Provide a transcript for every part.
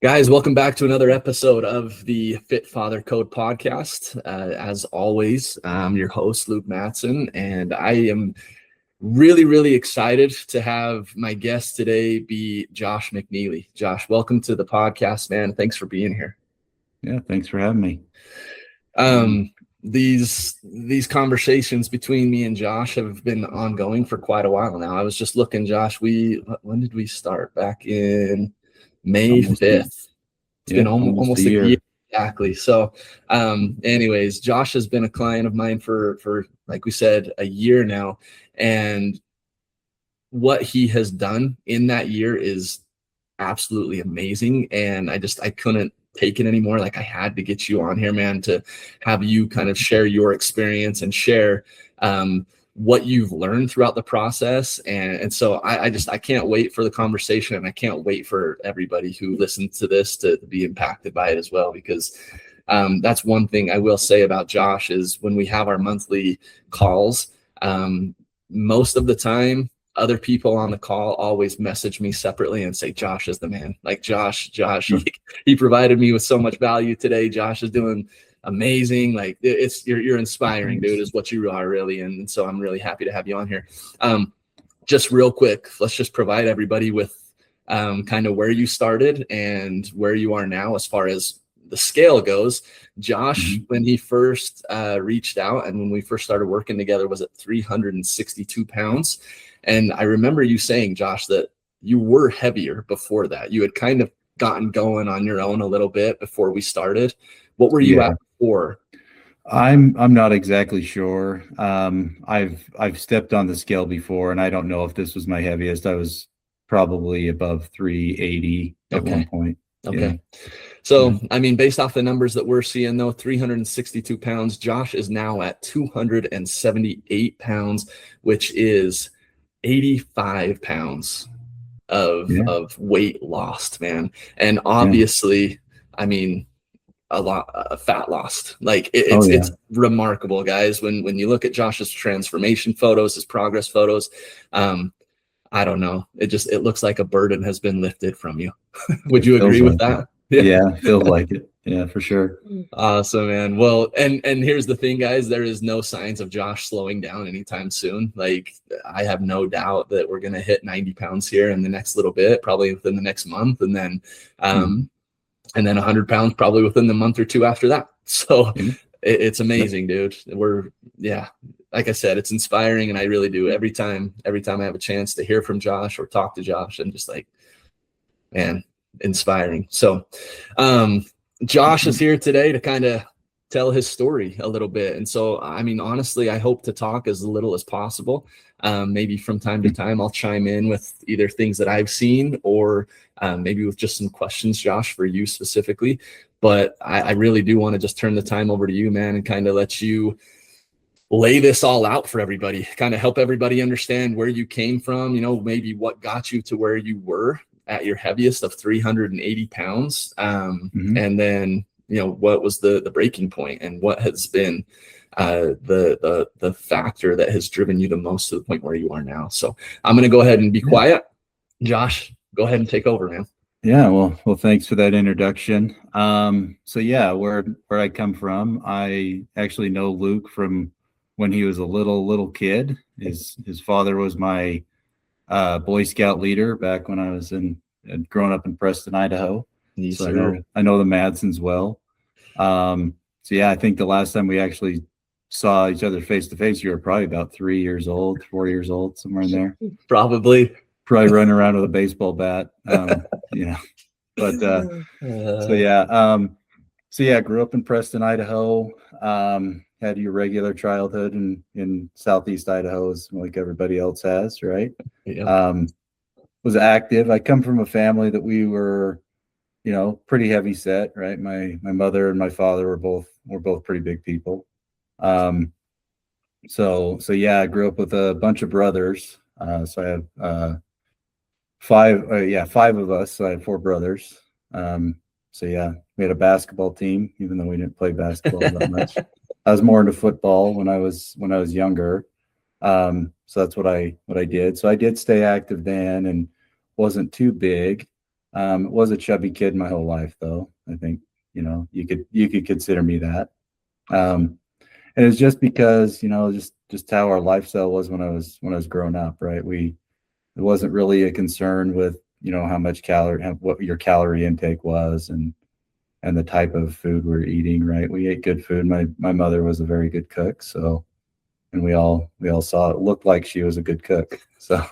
Guys, welcome back to another episode of the Fit Father Code podcast. As always, I'm your host, Luke Matson, and I am really excited to have my guest today be Josh McNeely. Josh, welcome to the podcast, man. Thanks for being here. Yeah, thanks for having me. These conversations between me and Josh have been ongoing for quite a while now. I was just looking, Josh, when did we start? Back in May 5th. It's been almost a year. Exactly. So anyways, Josh has been a client of mine for like we said, a year now. And what he has done in that year is absolutely amazing. And I couldn't take it anymore. Like, I had to get you on here, man, to have you kind of share your experience and share what you've learned throughout the process. And so I can't wait for the conversation, and I can't wait for everybody who listens to this to be impacted by it as well, because that's one thing I will say about Josh is when we have our monthly calls, most of the time, other people on the call always message me separately and say, Josh is the man. Like, Josh, he provided me with so much value today. Josh is doing amazing. Like, you're inspiring, dude, is what you are, really. And so I'm really happy to have you on here. Just real quick, let's just provide everybody with kind of where you started and where you are now as far as the scale goes. Josh, when he first reached out and when we first started working together, was at 362 pounds. And I remember you saying, Josh, that you were heavier before that. You had kind of gotten going on your own a little bit before we started. What were you at before? I'm not exactly sure. I've stepped on the scale before, and I don't know if this was my heaviest. I was probably above 380 at one point. Okay. Yeah. So, I mean, based off the numbers that we're seeing, though, 362 pounds, Josh is now at 278 pounds, which is 85 pounds of weight lost, man. And obviously, I mean, a lot of fat lost. Like, it's remarkable, guys. When you look at Josh's transformation photos, his progress photos, I don't know. It looks like a burden has been lifted from you. Would you agree with that? Yeah, feels like it. Yeah, for sure. Awesome, man. Well, and here's the thing, guys, there is no signs of Josh slowing down anytime soon. Like, I have no doubt that we're going to hit 90 pounds here in the next little bit, probably within the next month. And then 100 pounds probably within the month or two after that. So it's amazing, dude. Like I said, it's inspiring. And I really do every time I have a chance to hear from Josh or talk to Josh, I'm just like, man, inspiring. So Josh is here today to kind of tell his story a little bit. And so, I mean, honestly, I hope to talk as little as possible. Maybe from time to time, I'll chime in with either things that I've seen or maybe with just some questions, Josh, for you specifically. But I really do want to just turn the time over to you, man, and kind of let you lay this all out for everybody, kind of help everybody understand where you came from, maybe what got you to where you were at your heaviest of 380 pounds. And then, what was the breaking point and what has been the factor that has driven you the most to the point where you are now. So I'm going to go ahead and be quiet. Josh, go ahead and take over, man. Yeah. Well, thanks for that introduction. Where I come from, I actually know Luke from when he was a little kid. His father was my Boy Scout leader back when I was growing up in Preston, Idaho. Yes, so I know the Madsons well. I think the last time we actually saw each other face to face, you were probably about 4 years old, somewhere in there. Probably running around with a baseball bat. Grew up in Preston, Idaho. Had your regular childhood in Southeast Idaho, as like everybody else has, right? Yeah. Was active. I come from a family that we were, pretty heavy set, right? My mother and my father were both pretty big people. I grew up with a bunch of brothers. So I have five of us. So I had 4 brothers. We had a basketball team, even though we didn't play basketball that much. I was more into football when I was younger. So that's what I did. So I did stay active then and wasn't too big. Was a chubby kid my whole life, though. I think, you could consider me that. And it's just because, just how our lifestyle was when I was growing up, right? It wasn't really a concern with, how much what your calorie intake was and the type of food we're eating, right? We ate good food. My mother was a very good cook, so, and we all saw it looked like she was a good cook. So I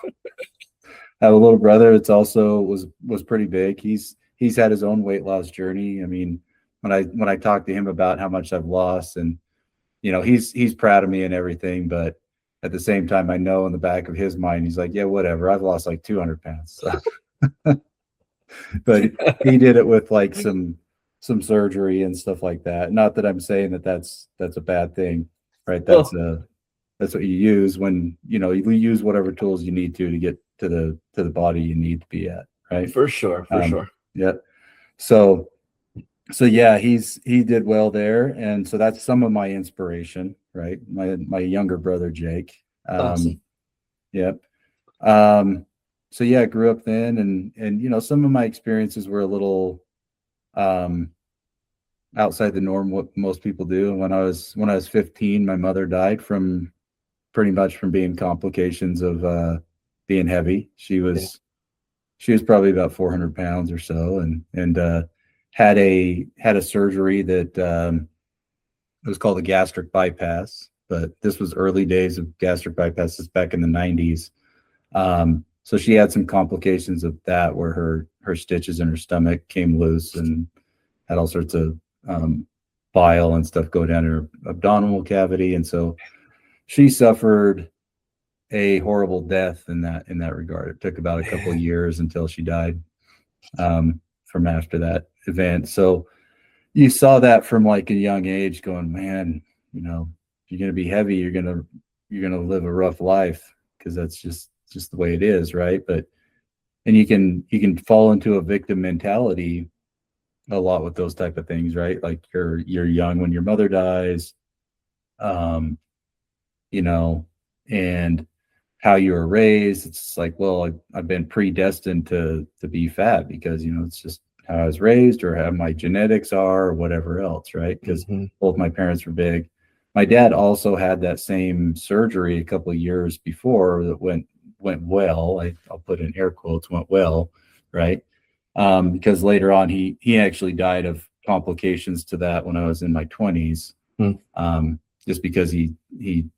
have a little brother that's also was pretty big. He's had his own weight loss journey. I mean, when I talk to him about how much I've lost, and he's proud of me and everything, but at the same time, I know in the back of his mind, he's like, yeah, whatever. I've lost like 200 pounds. So. But he did it with like some surgery and stuff like that. Not that I'm saying that that's a bad thing, right? That's what you use when, you use whatever tools you need to get to the body you need to be at, right? For sure. Yeah. So yeah, he did well there. And so that's some of my inspiration, right? My younger brother, Jake. Awesome. Yep. So yeah, I grew up then, and some of my experiences were a little outside the norm, what most people do. When I was 15, my mother died pretty much from being complications of being heavy. She was probably about 400 pounds or so, and had a surgery that it was called a gastric bypass, but this was early days of gastric bypasses back in the 90s. So she had some complications of that, where her stitches in her stomach came loose and had all sorts of bile and stuff go down her abdominal cavity. And so she suffered a horrible death in that regard. It took about a couple of years until she died from after that event. So you saw that from like a young age, going, man, if you're going to be heavy, you're going to live a rough life, because that's just the way it is, right? And you can fall into a victim mentality a lot with those type of things, right? Like you're young when your mother dies, and how you were raised. It's like, well, I've been predestined to be fat because, it's just how I was raised, or how my genetics are, or whatever else, right? Because both my parents were big. My dad also had that same surgery a couple of years before that went well. I'll put in air quotes, went well, right? Because later on he actually died of complications to that when I was in my 20s, just because he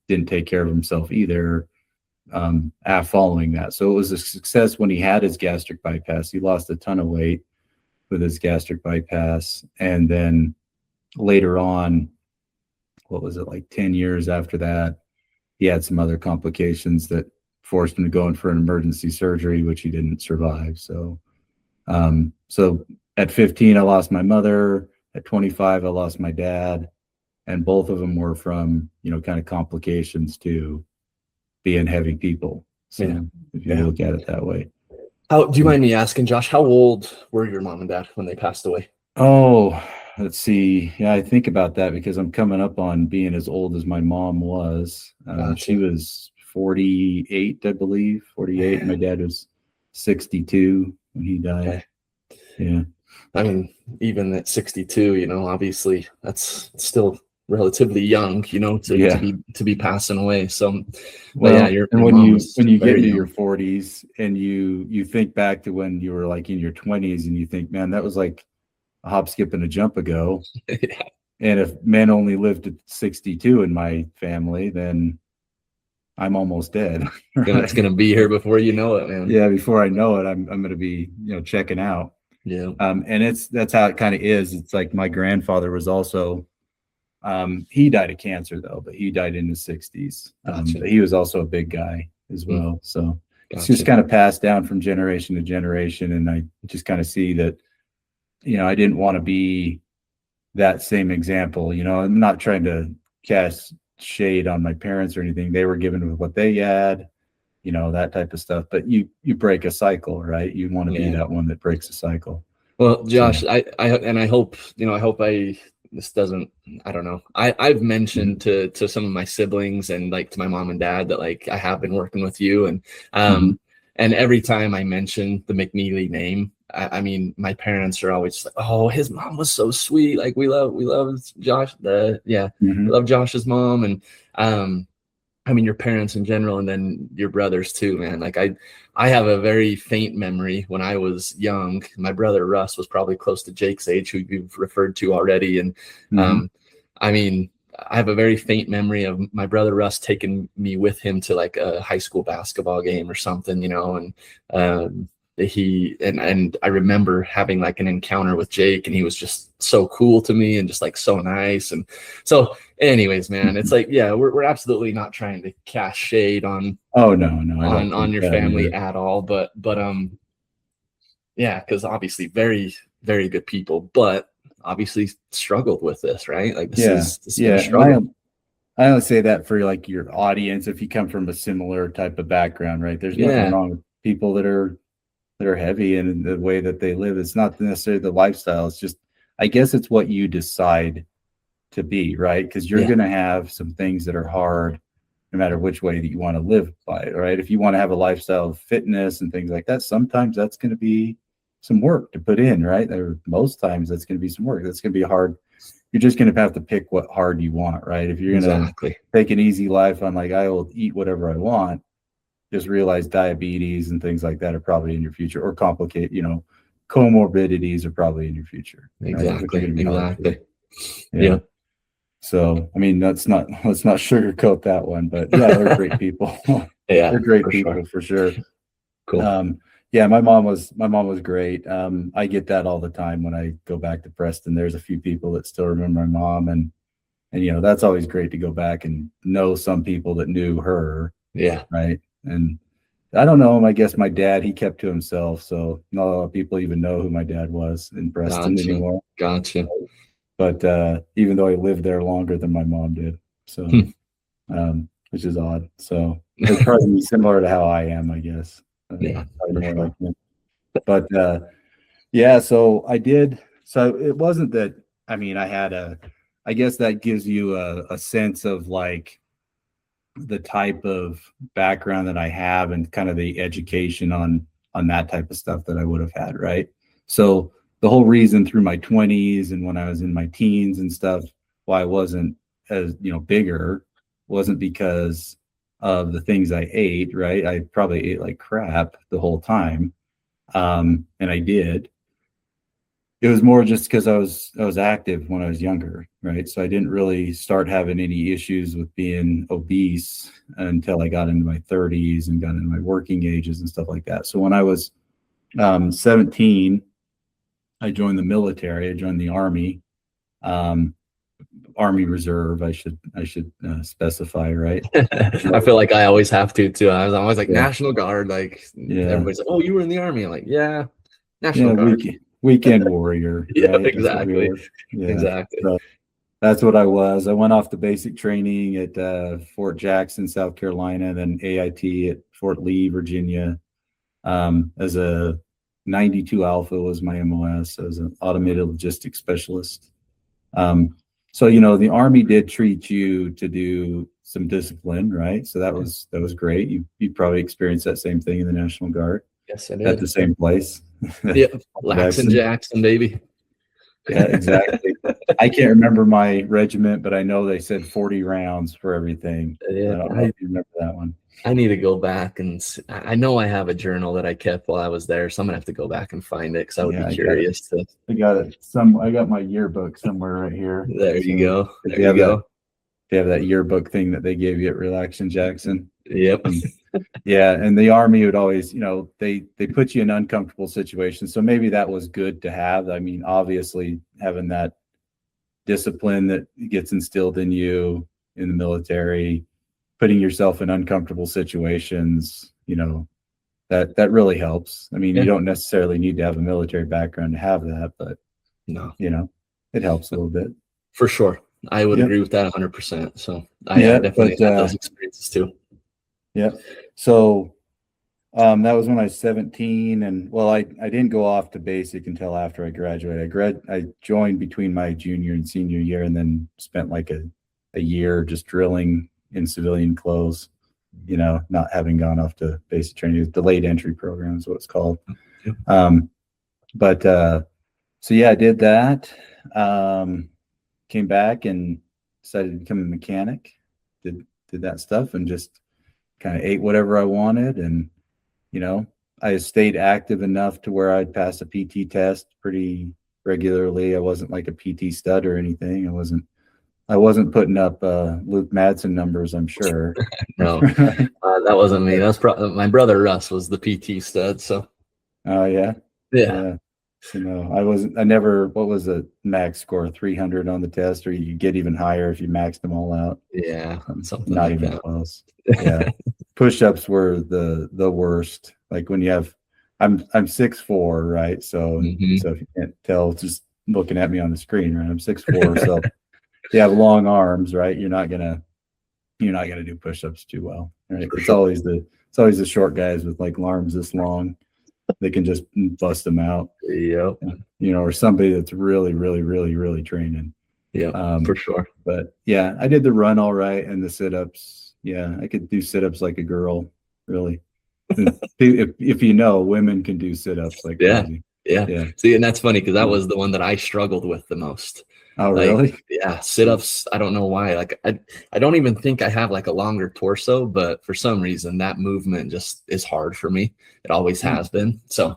didn't take care of himself either following that. So it was a success when he had his gastric bypass. He lost a ton of weight with his gastric bypass, and then later on, what was it, like 10 years after that, he had some other complications that forced him to go in for an emergency surgery, which he didn't survive. So at 15, I lost my mother. At 25, I lost my dad, and both of them were from, kind of complications to being heavy people. So if you look at it that way. Do you mind me asking, Josh, how old were your mom and dad when they passed away? Oh, let's see. Yeah, I think about that because I'm coming up on being as old as my mom was. She was 48, I believe, 48. My dad was 62 when he died. Okay. Yeah. I mean, even at 62, obviously that's still relatively young, to be passing away. So, when you get into your 40s and you think back to when you were like in your 20s, and you think, man, that was like a hop, skip, and a jump ago. Yeah. And if men only lived to 62 in my family, then I'm almost dead. Right? It's going to be here before you know it, man. Yeah, before I know it, I'm going to be, checking out. Yeah. And that's how it kind of is. It's like my grandfather was also, he died of cancer though, but he died in his 60s. Gotcha. But he was also a big guy as well. So it's just kind of passed down from generation to generation. And I just kind of see that, I didn't want to be that same example. I'm not trying to cast shade on my parents or anything. They were given with what they had, that type of stuff. But you break a cycle, right? You want to be that one that breaks a cycle. Well, Josh, so, I hope, this doesn't, I don't know. I've mentioned to some of my siblings and like to my mom and dad that like I have been working with you, and And every time I mention the McNeely name, I mean, my parents are always like, "Oh, his mom was so sweet. Like we love Josh. We love Josh's mom." And I mean, your parents in general, and then your brothers too, man. Like I have a very faint memory when I was young. My brother Russ was probably close to Jake's age, who you've referred to already. And I mean, I have a very faint memory of my brother Russ taking me with him to like a high school basketball game or something, you know, and and I remember having like an encounter with Jake, and he was just so cool to me and just like so nice. And so anyways, man, it's like, yeah, we're absolutely not trying to cast shade on on your family at all, but yeah, because obviously very, very good people, but obviously struggled with this, right? Like this is a struggle. I only say that for like your audience, if you come from a similar type of background, right? There's nothing wrong with people that are heavy in the way that they live. It's not necessarily the lifestyle. It's just, I guess it's what you decide to be, right? Because you're going to have some things that are hard no matter which way that you want to live by it, right? If you want to have a lifestyle of fitness and things like that, sometimes that's going to be some work to put in, right? Or most times that's going to be some work. That's going to be hard. You're just going to have to pick what hard you want, right? If you're going to take an easy life on like, I will eat whatever I want, just realize diabetes and things like that are probably in your future, or complicate, you know, comorbidities are probably in your future. Exactly. Right? Yeah. So, I mean, let's not sugarcoat that one, but yeah, they're great people. They're great people for sure. Cool. Yeah, my mom was great. I get that all the time when I go back to Preston. There's a few people that still remember my mom, and you know, that's always great to go back and know some people that knew her. Yeah. Right. And I don't know him. I guess my dad, he kept to himself, so not a lot of people even know who my dad was in Preston anymore. Gotcha. But even though I lived there longer than my mom did, so which is odd. So it's probably similar to how I am, I guess. But yeah, so I did. So it wasn't that. I mean, I guess that gives you a sense of like the type of background that I have and kind of the education on that type of stuff that I would have had, right? So the whole reason through my 20s and when I was in my teens and stuff, why I wasn't as, you know, bigger, wasn't because of the things I ate, right? I probably ate like crap the whole time. And I did. It was more just because I was active when I was younger, right? So I didn't really start having any issues with being obese until I got into my 30s and got into my working ages and stuff like that. So when I was 17, I joined the military. I joined the Army, Army Reserve. I should specify, right? I feel like I always have to too. I was always like National Guard. Like everybody's like, "Oh, you were in the Army." I'm like, "Yeah, National Guard." Weekend warrior. Yeah, right? exactly. Exactly. So that's what I was. I went off to basic training at Fort Jackson, South Carolina, then AIT at Fort Lee, Virginia. As a 92 Alpha was my MOS as an automated logistics specialist. So, you know, the Army did treat you to do some discipline, right? So that was great. You probably experienced that same thing in the National Guard. Yes, I did. At the same place. Yeah, Laxon Jackson, baby. Yeah, exactly. I can't remember my regiment, but I know they said 40 rounds for everything. Yeah, I don't know if you remember that one. I need to go back and I know I have a journal that I kept while I was there, so I'm gonna have to go back and find it because I would be curious to. I got my yearbook somewhere right here. There you go. There you go. They have that yearbook thing that they gave you at Relaxin' Jackson. Yep. Yeah, and the Army would always, you know, they put you in uncomfortable situations. So maybe that was good to have. I mean, obviously having that discipline that gets instilled in you in the military, putting yourself in uncomfortable situations, you know, that really helps. I mean, you don't necessarily need to have a military background to have that, but no, you know, it helps a little bit. For sure. I would agree with that 100%. So I definitely had those experiences too. Yeah. So that was when I was 17, and well, I didn't go off to basic until after I graduated. I joined between my junior and senior year, and then spent like a year just drilling in civilian clothes. not having gone off to basic training. Delayed entry program is what it's called. Yep. So yeah, I did that. Came back and decided to become a mechanic. Did that stuff and just kind of ate whatever I wanted. And, I stayed active enough to where I'd pass a PT test pretty regularly. I wasn't like a PT stud or anything. I wasn't putting up Luke Madsen numbers, I'm sure. No, that wasn't me. That's my brother Russ was the PT stud. So. Oh yeah. Yeah. So no, I never, what was the max score? 300 on the test, or you could get even higher if you maxed them all out. Yeah. Something Not like even that. close. Yeah. Push-ups were the worst. Like when you have, I'm 6'4", right? So, so if you can't tell, just looking at me on the screen, right? I'm 6'4", so you have long arms, right? You're not gonna do push-ups too well, right? It's always the short guys with like arms this long. They can just bust them out. Yep. Or somebody that's really, really, really, really training. Yeah, for sure. But yeah, I did the run all right and the sit-ups. Yeah, I could do sit-ups like a girl, really. if women can do sit-ups like crazy. Yeah. See, and that's funny because that was the one that I struggled with the most. Oh, really? Yeah, sit-ups. I don't know why. Like I don't even think I have like a longer torso, but for some reason that movement just is hard for me. It always has been. So,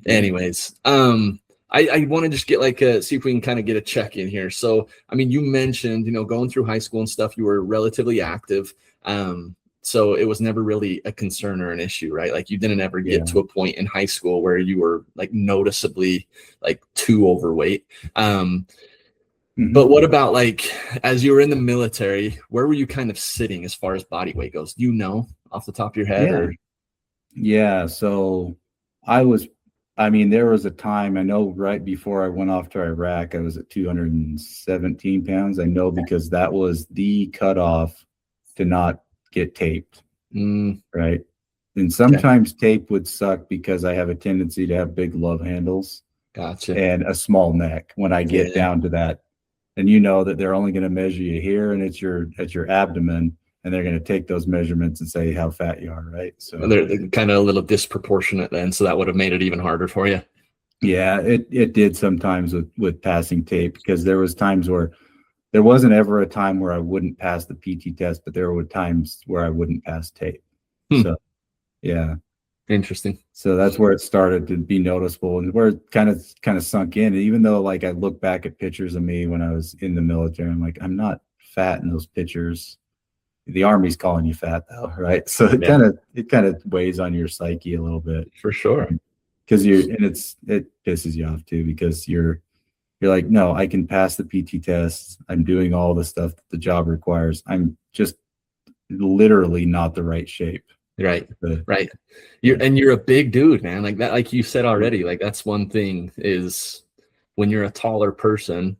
anyways, I want to just get see if we can kind of get a check in here. So, I mean, you mentioned, going through high school and stuff, you were relatively active. So it was never really a concern or an issue, right? Like you didn't ever get to a point in high school where you were like noticeably like too overweight. But what about like, as you were in the military, where were you kind of sitting as far as body weight goes? Do you know off the top of your head? Yeah. So there was a time, I know right before I went off to Iraq, I was at 217 pounds. I know because that was the cutoff to not get taped, right? And sometimes tape would suck because I have a tendency to have big love handles. Gotcha. And a small neck when I get down to that. And that they're only going to measure you here and it's your abdomen, and they're going to take those measurements and say how fat you are, right? So they're kind of a little disproportionate then, so that would have made it even harder for you. Yeah, it did sometimes with passing tape, because there was times where there wasn't ever a time where I wouldn't pass the PT test, but there were times where I wouldn't pass tape. So yeah. Interesting. So that's where it started to be noticeable, and where it kind of sunk in. And even though like I look back at pictures of me when I was in the military, I'm like, I'm not fat in those pictures. The Army's calling you fat though, right? So it kind of weighs on your psyche a little bit. For sure. Because it pisses you off too, because you're like, no, I can pass the PT test. I'm doing all the stuff that the job requires. I'm just literally not the right shape. Right. You're a big dude, man. Like that, like you said already, like that's one thing is when you're a taller person,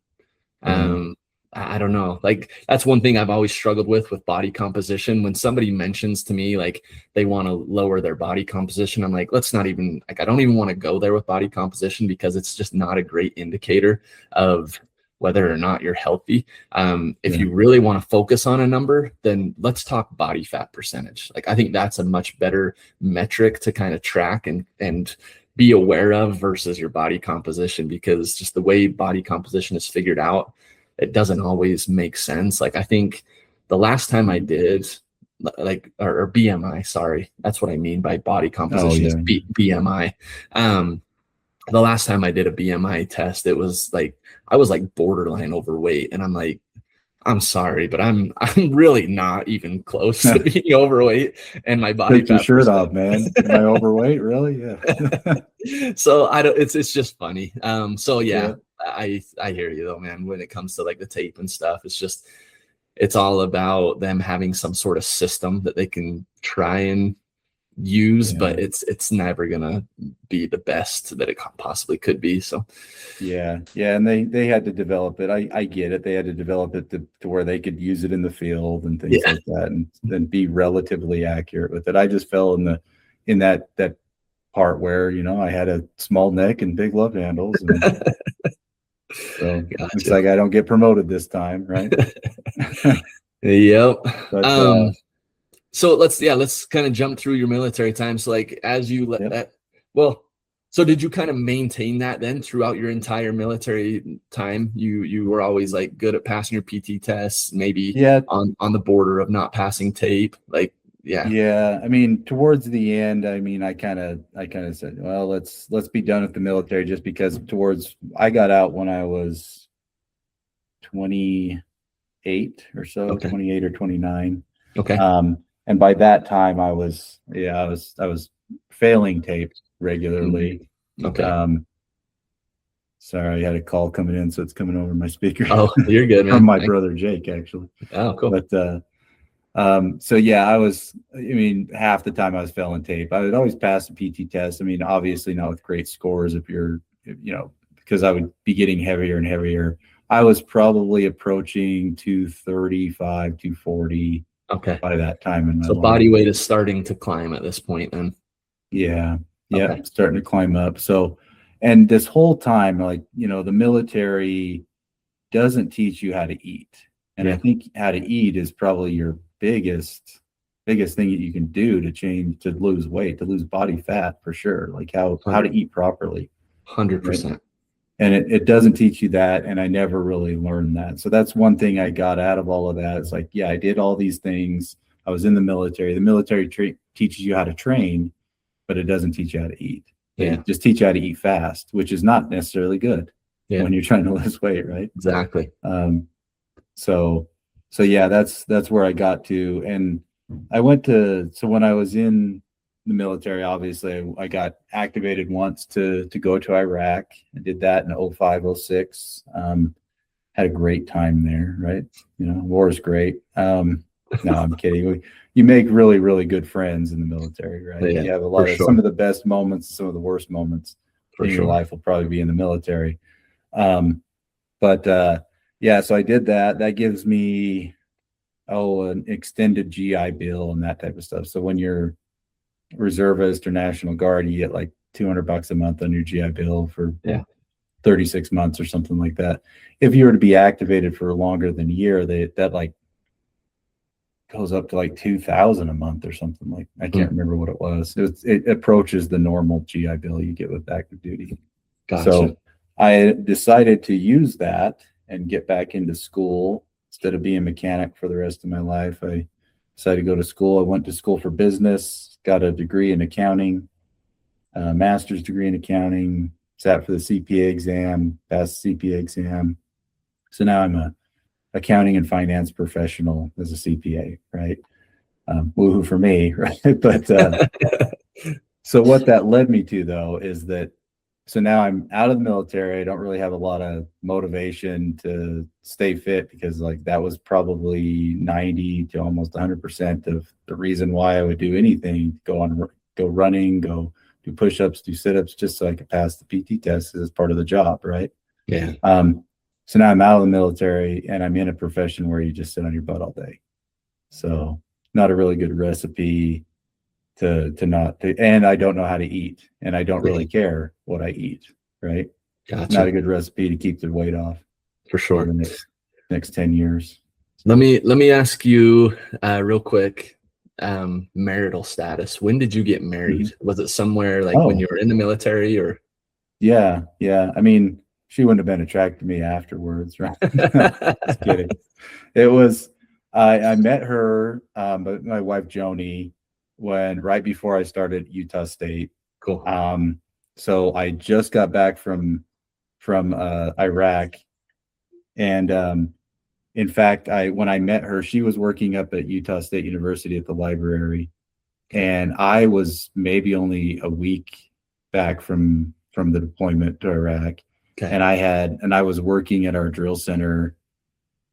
I don't know, like that's one thing I've always struggled with body composition. When somebody mentions to me like they want to lower their body composition, I'm like, let's not even, like, I don't even want to go there with body composition, because it's just not a great indicator of whether or not you're healthy. If you really want to focus on a number, then let's talk body fat percentage. Like I think that's a much better metric to kind of track and be aware of versus your body composition, because just the way body composition is figured out, it doesn't always make sense. Like I think the last time I did like, or BMI, sorry, that's what I mean by body composition is BMI. The last time I did a BMI test, it was like, I was like borderline overweight. And I'm like, I'm sorry, but I'm really not even close to being overweight. And my body Take your shirt off, man. Am I overweight? Really? Yeah. So it's just funny. So yeah. I hear you though, man. When it comes to like the tape and stuff, it's all about them having some sort of system that they can try and use, but it's never gonna be the best that it possibly could be. So and they had to develop it. I get it. They had to develop it to where they could use it in the field and things like that, and then be relatively accurate with it. I just fell in that part where I had a small neck and big love handles, and so it's like I don't get promoted this time, right? Yep. But, So let's kind of jump through your military time. So like as you let that, well, so did you kind of maintain that then throughout your entire military time? You were always like good at passing your PT tests, maybe on the border of not passing tape. Like, yeah. Yeah. I mean, towards the end, I mean, I kind of said, well, let's be done with the military, just because I got out when I was 28 or so, Okay. 28 or 29. Okay. And by that time I was failing tape regularly. Okay. Sorry, I had a call coming in, so it's coming over my speaker. Oh, you're good, man. From my brother Jake, actually. Oh, cool. But so yeah, I mean, half the time I was failing tape. I would always pass the PT test. I mean, obviously not with great scores because I would be getting heavier and heavier. I was probably approaching 235, 240. Okay. By that time in my life. Body weight is starting to climb at this point then. Yeah. Okay. Starting to climb up. So, and this whole time, like, the military doesn't teach you how to eat. And I think how to eat is probably your biggest thing that you can do to lose weight, to lose body fat, for sure. Like how to eat properly. 100%. Right? And it doesn't teach you that. And I never really learned that. So that's one thing I got out of all of that. It's like, yeah, I did all these things. I was in the military. The military teaches you how to train, but it doesn't teach you how to eat. It just teach you how to eat fast, which is not necessarily good when you're trying to lose weight, right? Exactly. So yeah, that's where I got to. And I so when I was in the military, obviously I got activated once to go to Iraq. I did that in 05, 06. Had a great time there, right? War is great. No, I'm kidding. You make really, really good friends in the military, right? You have a lot of some of the best moments, some of the worst moments in your life will probably be in the military. Yeah, so I did that. That gives me an extended GI Bill and that type of stuff. So when you're reservist or National Guard, you get like $200 a month on your GI Bill for 36 months or something like that. If you were to be activated for longer than a year, that like goes up to like $2,000 a month or something. Like, I can't remember what it was. It approaches the normal GI Bill you get with active duty. Gotcha. So I decided to use that and get back into school instead of being a mechanic for the rest of my life. I decided to go to school. I went to school for business, got a degree in accounting, a master's degree in accounting, sat for the CPA exam, passed the CPA exam. So now I'm a accounting and finance professional as a CPA, right? Woohoo for me, right? But so what that led me to, though, is that so now I'm out of the military. I don't really have a lot of motivation to stay fit, because like that was probably 90 to almost 100% of the reason why I would do anything, go running, go do push-ups, do sit-ups, just so I could pass the PT test as part of the job, right? Yeah. So now I'm out of the military and I'm in a profession where you just sit on your butt all day. So not a really good recipe and I don't know how to eat, and I don't really care what I eat, right? Gotcha. Not a good recipe to keep the weight off for sure. For the next 10 years. Let me ask you real quick, marital status. When did you get married? Was it somewhere like when you were in the military, or? Yeah. I mean, she wouldn't have been attracted to me afterwards, right? Just kidding. It was, I met her, my wife Joni, right before I started Utah State. Cool. So I just got back from Iraq, and in fact, when I met her, she was working up at Utah State University at the library, and I was maybe only a week back from the deployment to Iraq. Okay. And I was working at our drill center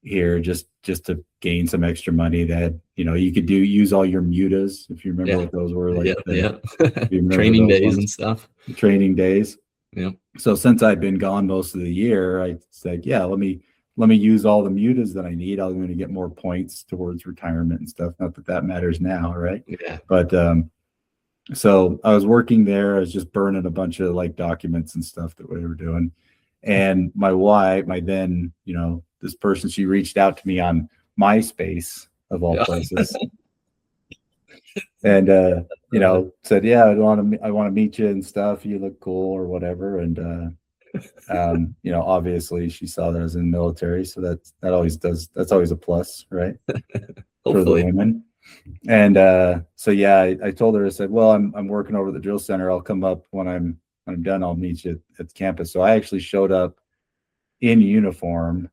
here just to gain some extra money that, you could use all your mutas, if you remember what those were, like training days and stuff. Training days. Yeah. So since I'd been gone most of the year, I said, yeah, let me use all the mutas that I need. I'm going to get more points towards retirement and stuff. Not that matters now, right? Yeah. But so I was working there. I was just burning a bunch of like documents and stuff that we were doing. And my wife, this person, she reached out to me on MySpace, of all places. And said, yeah, I want to meet you and stuff. You look cool or whatever. And obviously she saw that I was in the military, so that's always a plus, right? For the women. And so yeah, I told her, I said, well, I'm working over at the drill center. I'll come up when I'm done. I'll meet you at the campus. So I actually showed up in uniform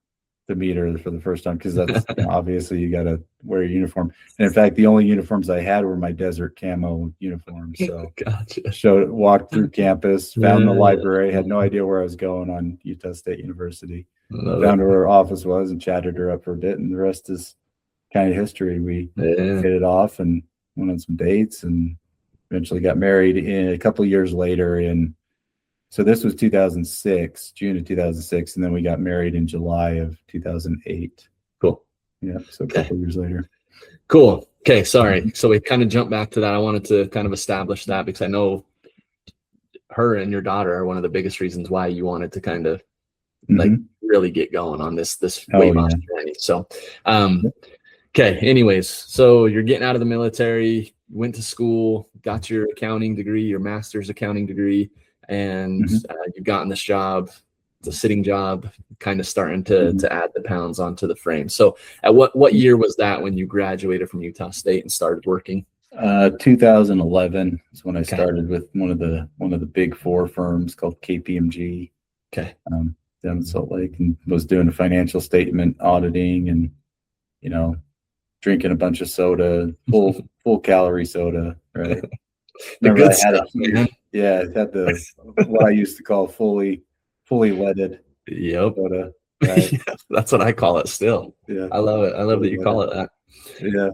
to meet her for the first time, because that's obviously you got to wear a uniform. And in fact, the only uniforms I had were my desert camo uniforms. So gotcha. Walked through campus, found the library, had no idea where I was going on Utah State University. Found where her office was and chatted her up for a bit, and the rest is kind of history. We hit it off and went on some dates and eventually got married a couple of years later. So this was 2006, June of 2006, and then we got married in July of 2008. Cool. Yeah, so a couple of years later. Cool. Okay, sorry. So we kind of jumped back to that. I wanted to kind of establish that because I know her and your daughter are one of the biggest reasons why you wanted to kind of like really get going on this weight loss journey. So, okay. Anyways, so you're getting out of the military, went to school, got your accounting degree, your master's accounting degree, and you've gotten this job. It's a sitting job, kind of starting to add the pounds onto the frame. So at what year was that when you graduated from Utah State and started working? 2011 is when I started with one of the big four firms called KPMG. Okay. Down in Salt Lake, and was doing a financial statement auditing and, drinking a bunch of soda, full calorie soda, right? The good stuff, man. Yeah, it had what I used to call fully leaded soda. Right? Yeah, that's what I call it still. Yeah. I love it. I love that you call it that. Yeah.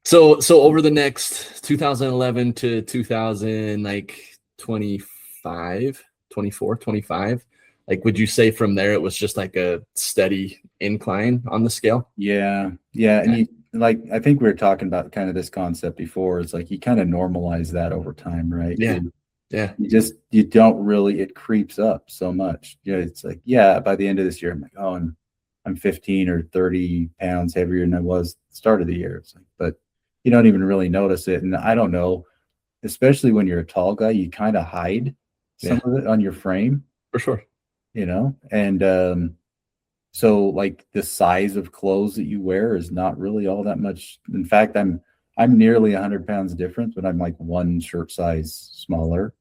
So over the next 2011 to 2025, 24, 25, like, would you say from there it was just like a steady incline on the scale? Yeah. And I think we were talking about kind of this concept before. It's like you kind of normalize that over time, right? Yeah. You don't really, it creeps up so much. It's like, by the end of this year, I'm like, oh, I'm 15 or 30 pounds heavier than I was at the start of the year. It's like, but you don't even really notice it. And I don't know, especially when you're a tall guy, you kind of hide some of it on your frame. For sure. And so like the size of clothes that you wear is not really all that much. In fact, I'm nearly 100 pounds different, but I'm like one shirt size smaller,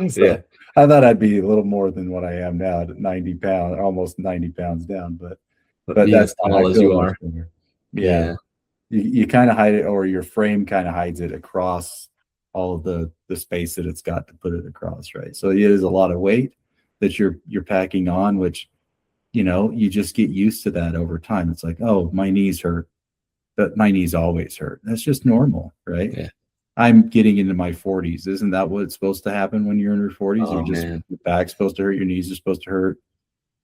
So I thought I'd be a little more than what I am now at 90 pounds, almost 90 pounds down, but that's as tall as you are. Yeah. You kind of hide it, or your frame kind of hides it across all of the space that it's got to put it across, right? So it is a lot of weight that you're packing on, which, you just get used to that over time. It's like, oh, my knees hurt, but my knees always hurt. That's just normal, right? Yeah. I'm getting into my 40s. Isn't that what's supposed to happen when you're in your 40s? Oh, your back's supposed to hurt, your knees are supposed to hurt.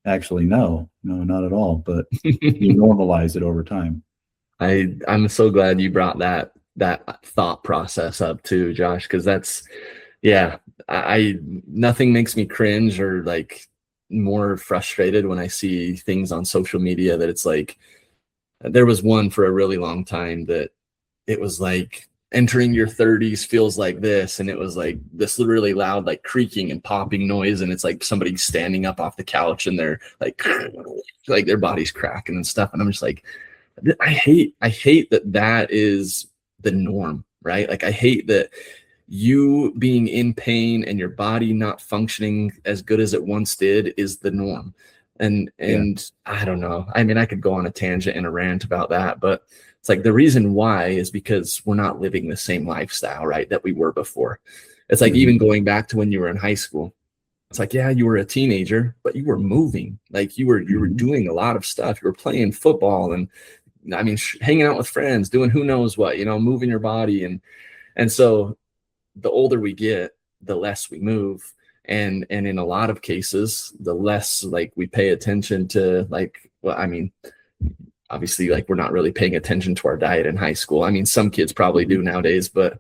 Actually, no, not at all. But you normalize it over time. I'm so glad you brought that thought process up too, Josh, because that's, nothing makes me cringe or like more frustrated when I see things on social media that it's like, there was one for a really long time that it was like entering your 30s feels like this, and it was like this really loud like creaking and popping noise, and it's like somebody standing up off the couch and they're like their body's cracking and stuff, and I'm just like, I hate that is the norm, right? Like I hate that you being in pain and your body not functioning as good as it once did is the norm. And I don't know. I mean, I could go on a tangent and a rant about that, but it's like the reason why is because we're not living the same lifestyle, right, that we were before. It's like even going back to when you were in high school. It's like, you were a teenager, but you were moving. Like you were doing a lot of stuff. You were playing football and hanging out with friends, doing who knows what, moving your body. And so the older we get, the less we move. And in a lot of cases, the less like we pay attention to obviously like we're not really paying attention to our diet in high school. I mean, some kids probably do nowadays, but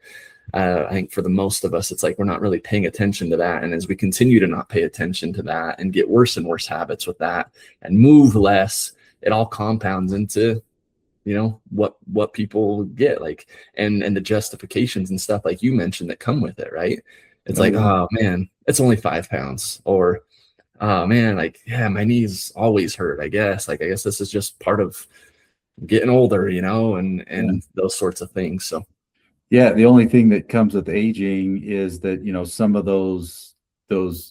I think for the most of us, it's like we're not really paying attention to that. And as we continue to not pay attention to that and get worse and worse habits with that and move less, it all compounds into what people get, like, and the justifications and stuff like you mentioned that come with it, right? It's like, oh man, it's only 5 pounds, or oh man, like, yeah, my knees always hurt, I guess this is just part of getting older, and those sorts of things. So yeah, the only thing that comes with aging is that, some of those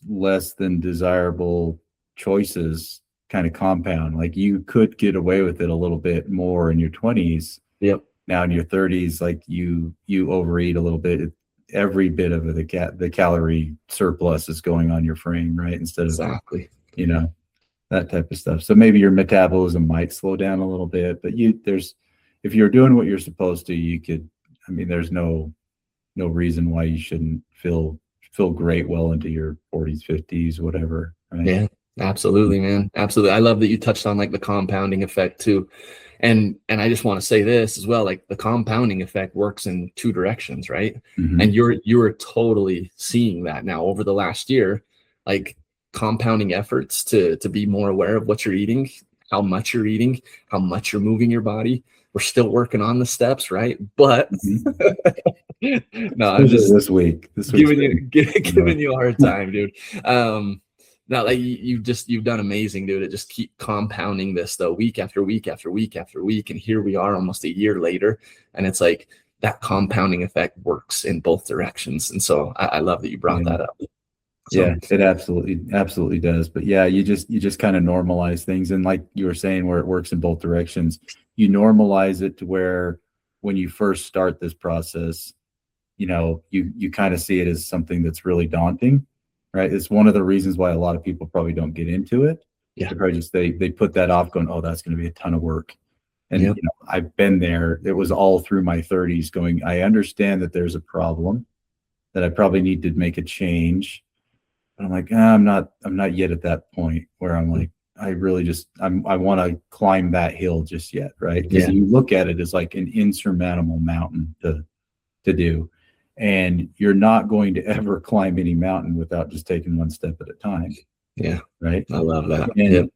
less than desirable choices kind of compound. Like, you could get away with it a little bit more in your 20s. Yep. Now in your 30s, like, you overeat a little bit. Every bit of the calorie surplus is going on your frame, right? Instead of exactly, that type of stuff. So maybe your metabolism might slow down a little bit, but if you're doing what you're supposed to, you could. I mean, there's no reason why you shouldn't feel great well into your 40s, 50s, whatever. Right? Yeah, absolutely, man. Absolutely. I love that you touched on like the compounding effect too. And I just want to say this as well, like the compounding effect works in two directions, right? Mm-hmm. And you're totally seeing that now over the last year, like compounding efforts to be more aware of what you're eating, how much you're eating, how much you're moving your body. We're still working on the steps, right? But no, I'm just this week giving you a hard time, dude. No, like you've done amazing, dude. It just keep compounding this though, week after week after week after week, and here we are almost a year later, and it's like that compounding effect works in both directions. And so I love that you brought that up. So, yeah, it absolutely does. But yeah, you just kind of normalize things, and like you were saying, where it works in both directions, you normalize it to where when you first start this process, you kind of see it as something that's really daunting. Right. It's one of the reasons why a lot of people probably don't get into it. Yeah. They probably they put that off going, oh, that's going to be a ton of work. And, I've been there. It was all through my 30s going, I understand that there's a problem, that I probably need to make a change. But I'm like, I'm not yet at that point where I'm like, I really just, I want to climb that hill just yet. Right. Because you look at it as like an insurmountable mountain to do. And you're not going to ever climb any mountain without just taking one step at a time. Yeah. Right. I love that.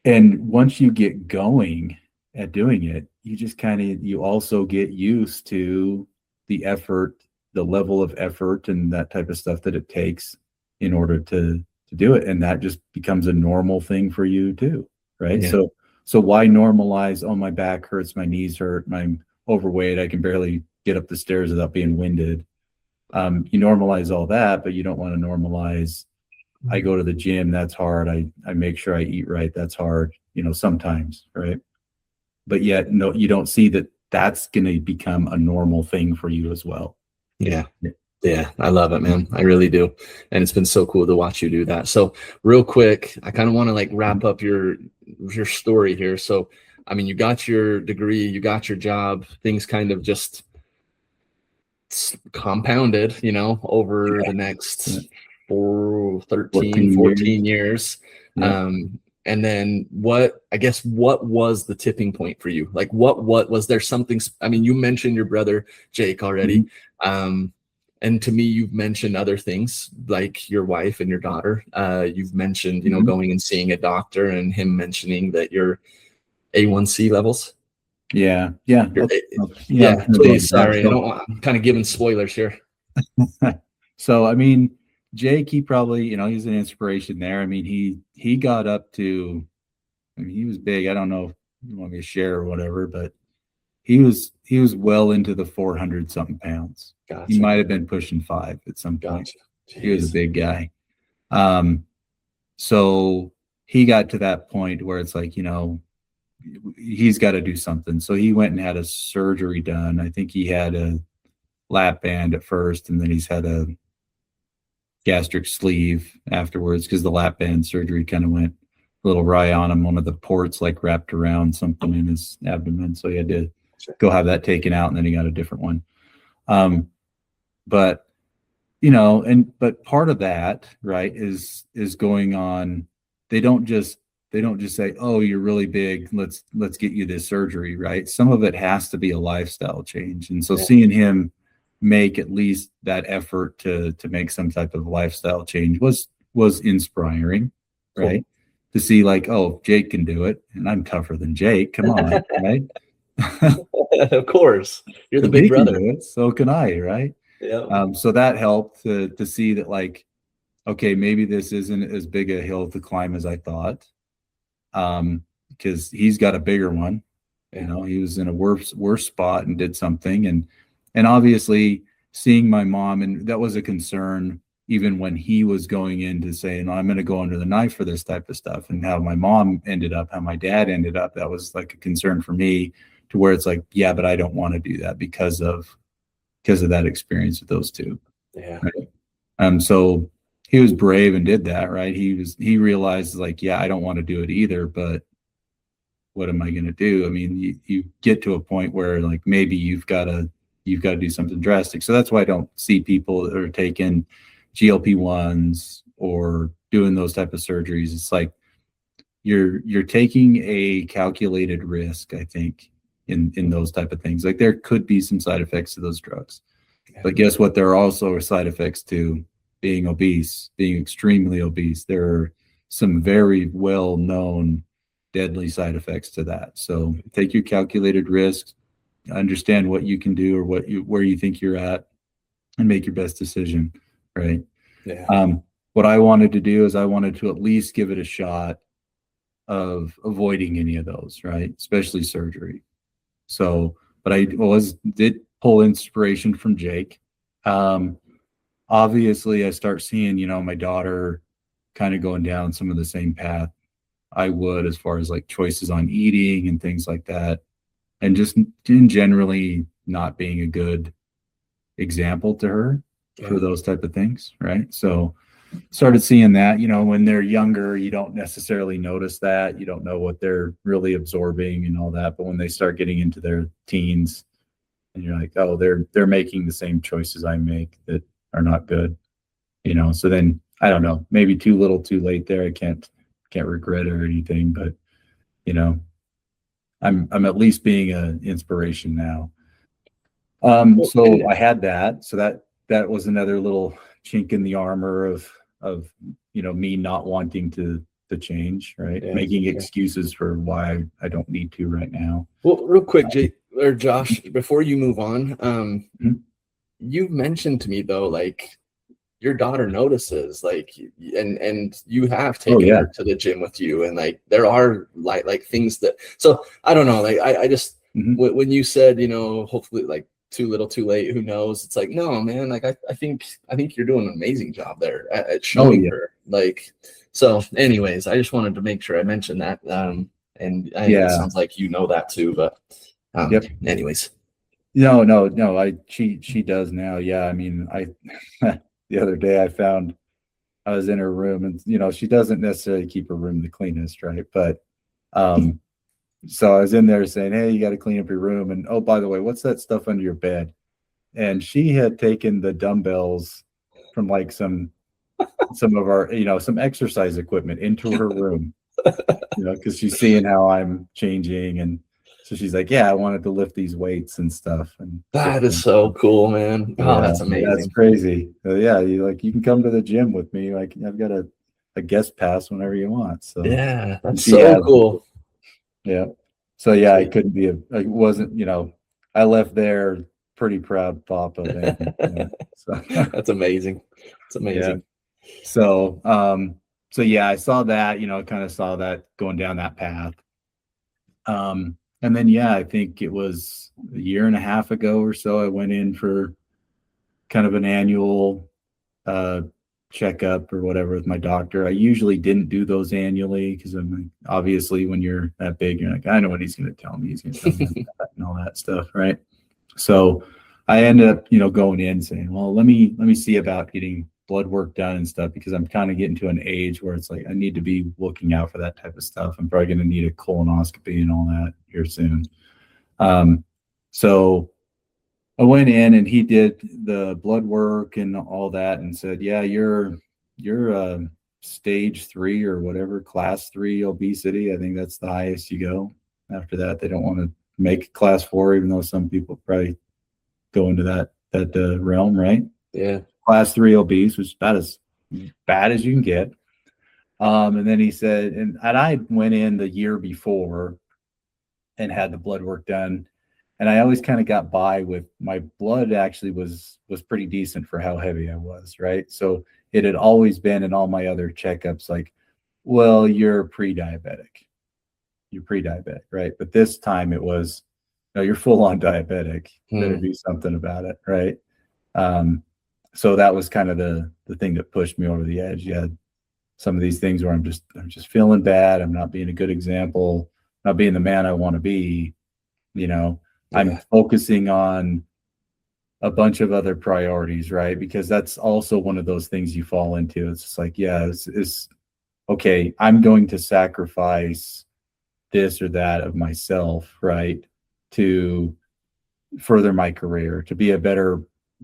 And once you get going at doing it, you just you also get used to the effort, the level of effort and that type of stuff that it takes in order to do it. And that just becomes a normal thing for you too. Right. Yeah. So why normalize, oh, my back hurts, my knees hurt, I'm overweight, I can barely get up the stairs without being winded. You normalize all that, but you don't want to normalize, I go to the gym, that's hard. I make sure I eat right, that's hard, sometimes, right? But yet, no, you don't see that that's going to become a normal thing for you as well. Yeah. Yeah. I love it, man. I really do. And it's been so cool to watch you do that. So real quick, I kind of want to like wrap up your story here. So, I mean, you got your degree, you got your job, things kind of just compounded, over the next 14 years. Yeah. And then what was the tipping point for you? Like what was there something, I mean, you mentioned your brother Jake already. Mm-hmm. And to me, you've mentioned other things like your wife and your daughter. You've mentioned, mm-hmm. Going and seeing a doctor, and him mentioning that your A1C levels. Yeah. Please, sorry. I'm kind of giving spoilers here. So, I mean, Jake, he probably, he's an inspiration there. I mean, he got up to, he was big. I don't know if you want me to share or whatever, but he was well into the 400 something pounds. Gotcha. He might've been pushing 5 at some point. Gotcha. He was a big guy. So he got to that point where it's like, he's got to do something. So he went and had a surgery done. I think he had a lap band at first, and then he's had a gastric sleeve afterwards because the lap band surgery kind of went a little wry on him. One of the ports like wrapped around something in his abdomen. So he had to go have that taken out, and then he got a different one. But part of that, right, is going on. They don't just say, oh, you're really big, let's get you this surgery, right? Some of it has to be a lifestyle change. And so seeing him make at least that effort to make some type of lifestyle change was inspiring, right? Cool. To see like, oh, Jake can do it, and I'm tougher than Jake. Come on, right? Of course, you're the If big he can brother. do it, so can I, right? Yeah. So that helped to see that, like, okay, maybe this isn't as big a hill to climb as I thought. Because he's got a bigger one. You know, he was in a worse spot and did something. And obviously seeing my mom, and that was a concern even when he was going in to say, no, I'm going to go under the knife for this type of stuff. And how my mom ended up, how my dad ended up, that was like a concern for me, to where it's like, yeah, but I don't want to do that because of that experience with those two. Yeah. Right? So he was brave and did that, right? He realized, like, yeah, I don't want to do it either, but what am I going to do? I mean, you get to a point where, like, maybe you've got to do something drastic. So that's why I don't see people that are taking GLP-1s or doing those type of surgeries. It's like you're taking a calculated risk, I think, in those type of things. Like, there could be some side effects to those drugs, but guess what? There are also side effects to being obese, being extremely obese. There are some very well-known deadly side effects to that. So take your calculated risks, understand what you can do or where you think you're at, and make your best decision, right? Yeah. What I wanted to do is I wanted to at least give it a shot of avoiding any of those, right? Especially surgery. So, but I did pull inspiration from Jake. Obviously I start seeing, my daughter kind of going down some of the same path I would, as far as like choices on eating and things like that, and just in generally not being a good example to her for those type of things, right? So started seeing that, when they're younger, you don't necessarily notice that. You don't know what they're really absorbing and all that, but when they start getting into their teens, and you're like, oh, they're making the same choices I make that are not good, so then I don't know, maybe too little too late there. I can't regret it or anything, but I'm at least being an inspiration now. So I had that. So that was another little chink in the armor of me not wanting to change, right? Making excuses for why I don't need to right now. Well, real quick, Josh, before you move on, you mentioned to me though, like, your daughter notices, like, and you have taken her to the gym with you, and like there are like things that, so I don't know, like I just when you said, hopefully, like, too little too late, who knows, it's like, no, man, like I think you're doing an amazing job there at showing her, like. So anyways, I just wanted to make sure I mentioned that, and I know it sounds like that too, but anyways. No, she does now. Yeah, I mean, the other day I was in her room, and she doesn't necessarily keep her room the cleanest, right? But so I was in there saying, hey, you got to clean up your room, and oh, by the way, what's that stuff under your bed? And she had taken the dumbbells from like some of our some exercise equipment into her room, because she's seeing how I'm changing, and so she's like, yeah, I wanted to lift these weights and stuff. And that is so cool, man. Oh, that's amazing. That's crazy. You can come to the gym with me. Like, I've got a guest pass whenever you want. So yeah, that's so cool. Yeah. So yeah, I couldn't be I wasn't, I left there pretty proud papa then. So that's amazing. It's amazing. Yeah. So yeah, I saw that, kind of saw that going down that path. And then, I think it was a year and a half ago or so, I went in for kind of an annual checkup or whatever with my doctor. I usually didn't do those annually because I'm like, obviously when you're that big, you're like, I know what he's going to tell me. He's going to tell me that and all that stuff, right? So I ended up, going in saying, well, let me see about getting blood work done and stuff, because I'm kind of getting to an age where it's like I need to be looking out for that type of stuff. I'm probably going to need a colonoscopy and all that here soon. So I went in and he did the blood work and all that and said, yeah, you're stage 3 or whatever, class 3 obesity. I think that's the highest you go. After that, they don't want to make class 4, even though some people probably go into that realm, right? Yeah. Class 3 obese, which is about as bad as you can get. And then he said, and I went in the year before, and had the blood work done. And I always kind of got by with my blood actually was pretty decent for how heavy I was, right? So it had always been in all my other checkups like, well, you're pre-diabetic. You're pre-diabetic, right? But this time it was, no, you're full on diabetic. Better do something about it, right? So that was kind of the thing that pushed me over the edge. You had some of these things where I'm just feeling bad. I'm not being a good example, not being the man I want to be, you know. Yeah. I'm focusing on a bunch of other priorities, right? Because that's also one of those things you fall into. It's just like, yeah, it's okay, I'm going to sacrifice this or that of myself, right, to further my career, to be a better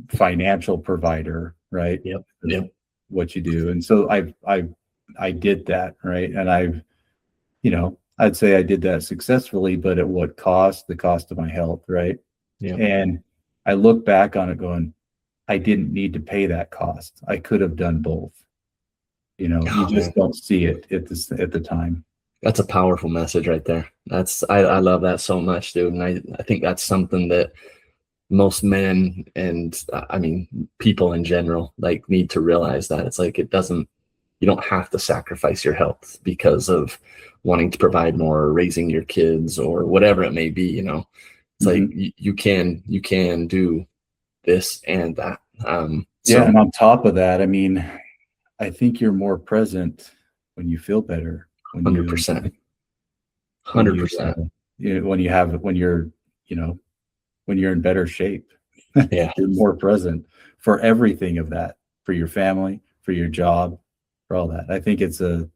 financial provider, right? Yep. What you do. And so I did that, right? And I've, I'd say I did that successfully, but at what cost? The cost of my health, right? Yeah. And I look back on it going, I didn't need to pay that cost. I could have done both. You just don't see it at the time. That's a powerful message right there. I love that so much, dude. And I think that's something that most men and I mean people in general like need to realize, that it's like you don't have to sacrifice your health because of wanting to provide more or raising your kids or whatever it may be. It's like you can do this and that. And on top of that, I mean, I think you're more present when you feel better. 100%. 100%. When you're in better shape. Yeah. You're more present for everything of that, for your family, for your job, for all that. I think it's a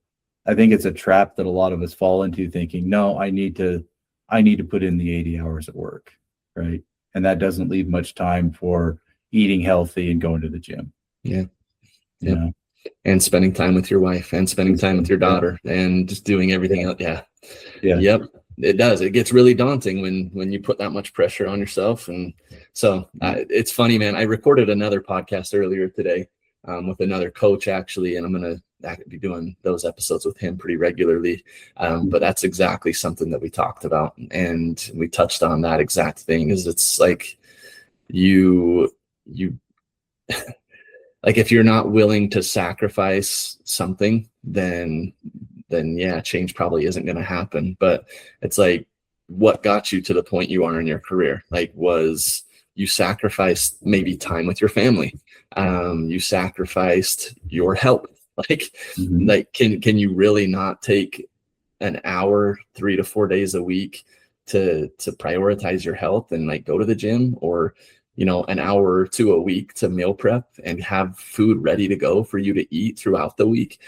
trap that a lot of us fall into, thinking, no, I need to put in the 80 hours at work, right? And that doesn't leave much time for eating healthy and going to the gym. Yeah. Yeah. And spending time with your wife and spending time with your daughter and just doing everything else. Yeah. Yep. It does. It gets really daunting when you put that much pressure on yourself. And so it's funny, man. I recorded another podcast earlier today with another coach, actually, and I'm going to be doing those episodes with him pretty regularly. But that's exactly something that we talked about. And we touched on that exact thing. Is it's like you like if you're not willing to sacrifice something, then yeah, change probably isn't going to happen. But it's like, what got you to the point you are in your career? Like, was you sacrificed maybe time with your family? You sacrificed your health. Like, can you really not take an hour, 3 to 4 days a week to prioritize your health and like go to the gym, or an hour or two a week to meal prep and have food ready to go for you to eat throughout the week?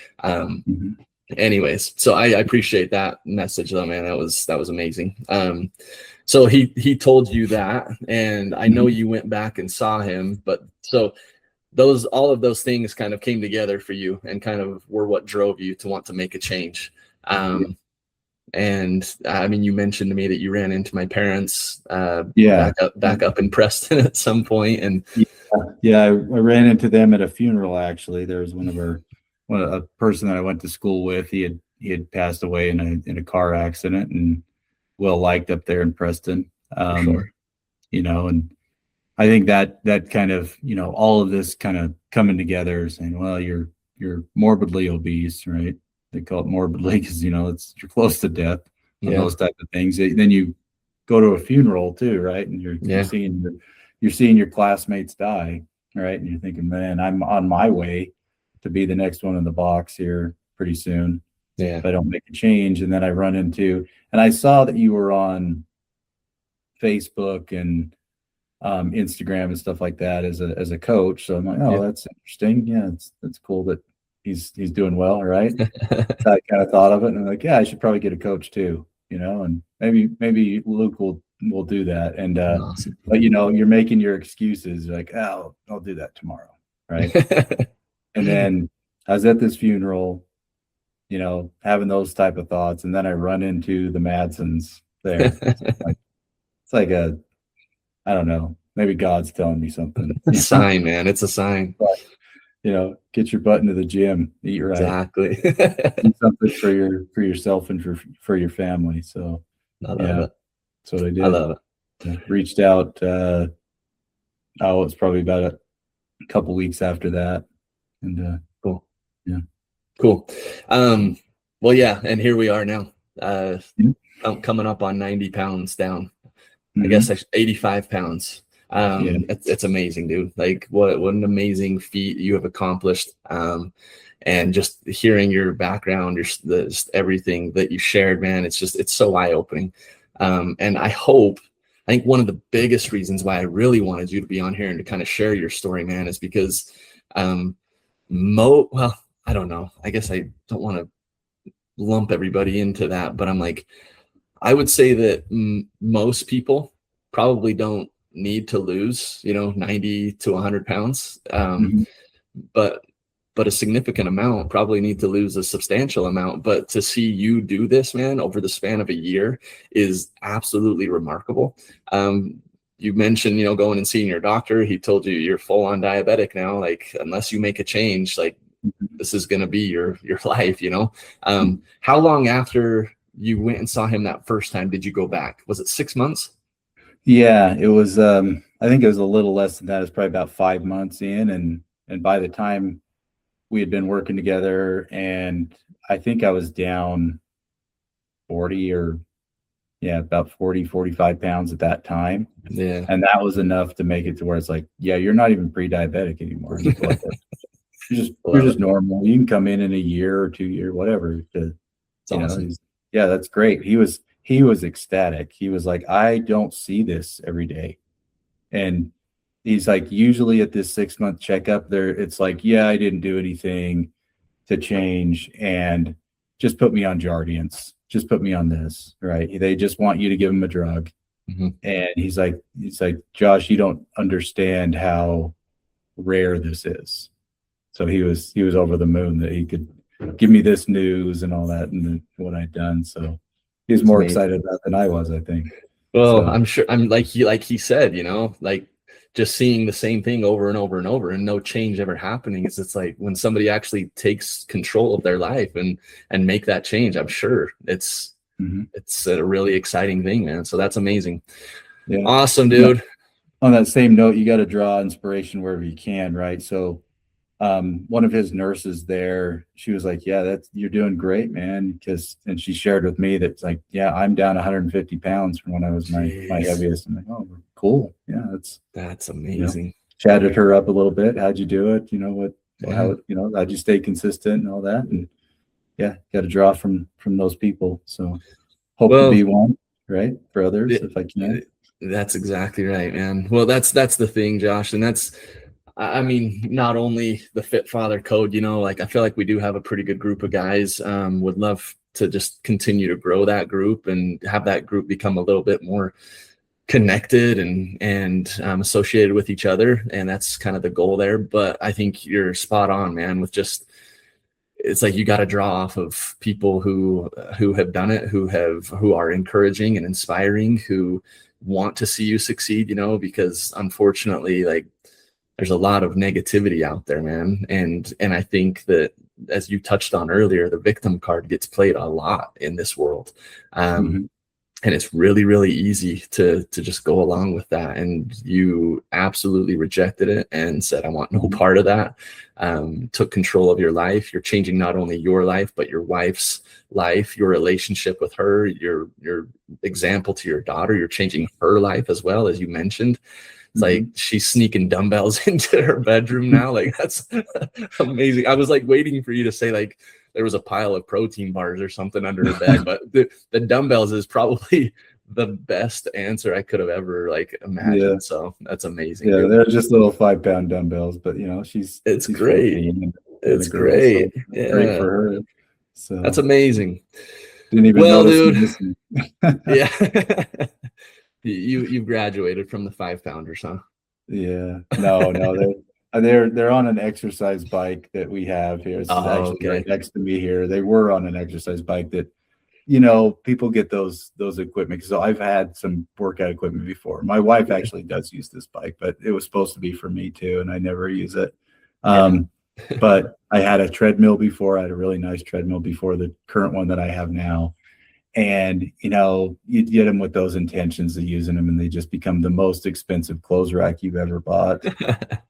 Anyways, so I appreciate that message though, man. That was amazing. So he told you that, and I know you went back and saw him, but so all of those things kind of came together for you and kind of were what drove you to want to make a change. And I mean, you mentioned to me that you ran into my parents back up in Preston at some point. And I ran into them at a funeral. Actually, there was a person that I went to school with. He had passed away in a car accident, and well liked up there in Preston. Sure. And I think that kind of, all of this kind of coming together, saying, well, you're morbidly obese, right? They call it morbidly because you're close to death and those type of things. Then you go to a funeral too, right? And you're seeing your classmates die, right? And you're thinking, man, I'm on my way to be the next one in the box here pretty soon. Yeah. If I don't make a change. And then I run into, and I saw that you were on Facebook and Instagram and stuff like that as a coach. So I'm like, oh, that's interesting. Yeah, that's cool that he's doing well, right? I kind of thought of it, and I'm like, yeah, I should probably get a coach too, and maybe Luke will do that. And awesome. But you're making your excuses, like, oh, I'll do that tomorrow, right? And then I was at this funeral, having those type of thoughts, and then I run into the Madsons there. It's like I don't know, maybe God's telling me something. It's a sign, man. It's a sign. But, get your butt into the gym, eat right. Exactly. Do something for yourself and for your family. So I love it. That's what I did. I love it. Reached out. It's probably about a couple weeks after that. And Cool. Yeah. Cool. Well, yeah. And here we are now, Yeah. I'm coming up on 90 pounds down. Mhm. I guess 85 pounds. Yeah. It's amazing, dude. Like what an amazing feat you have accomplished. And just hearing your background, just everything that you shared, man, it's so eye opening. And I think one of the biggest reasons why I really wanted you to be on here and to kind of share your story, man, is because, well, I don't know. I guess I don't want to lump everybody into that, but I'm like, I would say that most people probably don't need to lose, 90 to 100 pounds. Mhm. But a significant amount probably need to lose a substantial amount. But to see you do this, man, over the span of a year is absolutely remarkable. You mentioned, going and seeing your doctor. He told you you're full on diabetic now. Like, unless you make a change, like this is going to be your life, How long after you went and saw him that first time did you go back? Was it 6 months? Yeah, it was. I think it was a little less than that. It was probably about 5 months in, and by the time we had been working together, and I think I was down 40 or about 40, 45 pounds at that time. Yeah. And that was enough to make it to where it's like, yeah, you're not even pre-diabetic anymore. You're just normal. You can come in a year or 2 year, whatever. Awesome. Yeah, that's great. He was ecstatic. He was like, I don't see this every day. And he's like, usually at this 6-month checkup there, it's like, yeah, I didn't do anything to change, and just put me on Jardiance. Just put me on this, right? They just want you to give him a drug. Mm-hmm. And he's like, Josh, you don't understand how rare this is. So he was over the moon that he could give me this news and all that and what I'd done. So he was more excited about it than I was, I think. Well, I'm sure. I'm like he said, like just seeing the same thing over and over and over and no change ever happening. It's like when somebody actually takes control of their life and make that change, I'm sure it's a really exciting thing, man. So that's amazing. Yeah. Awesome, dude. On that same note, you got to draw inspiration wherever you can, right? So one of his nurses there, she was like, yeah, you're doing great, man. And she shared with me that it's like, yeah, I'm down 150 pounds from when I was my heaviest. I'm like, oh, cool. Yeah. That's amazing. Chatted her up a little bit. How'd you do it? How'd you stay consistent and all that? And yeah, got to draw from those people. So hope to be one, right? For others, if I can. That's exactly right, man. Well, that's the thing, Josh. And I mean, not only the Fit Father Code, like I feel like we do have a pretty good group of guys. Would love to just continue to grow that group and have that group become a little bit more connected and associated with each other. And that's kind of the goal there. But I think you're spot on, man, with just, it's like you got to draw off of people who have done it, who are encouraging and inspiring, who want to see you succeed, because unfortunately, like, there's a lot of negativity out there, man. And I think that, as you touched on earlier, the victim card gets played a lot in this world. And it's really, really easy to just go along with that. And you absolutely rejected it and said, I want no part of that. Took control of your life. You're changing not only your life, but your wife's life, your relationship with her, your example to your daughter. You're changing her life as well, as you mentioned. It's like she's sneaking dumbbells into her bedroom now. Like, that's amazing. I was like waiting for you to say like there was a pile of protein bars or something under her bed, but the dumbbells is probably the best answer I could have ever imagined. Yeah. So that's amazing. Yeah, they're just little 5-pound dumbbells, but she's great. It's great. So yeah, great for her. So that's amazing. Didn't even notice, dude. Yeah. You graduated from the 5-pounders, huh? Yeah. No, they're on an exercise bike that we have here. It's actually right next to me here. They were on an exercise bike that, people get those equipment. So I've had some workout equipment before. My wife actually does use this bike, but it was supposed to be for me too, and I never use it. But I had a treadmill before. I had a really nice treadmill before the current one that I have now. And, you get them with those intentions of using them, and they just become the most expensive clothes rack you've ever bought.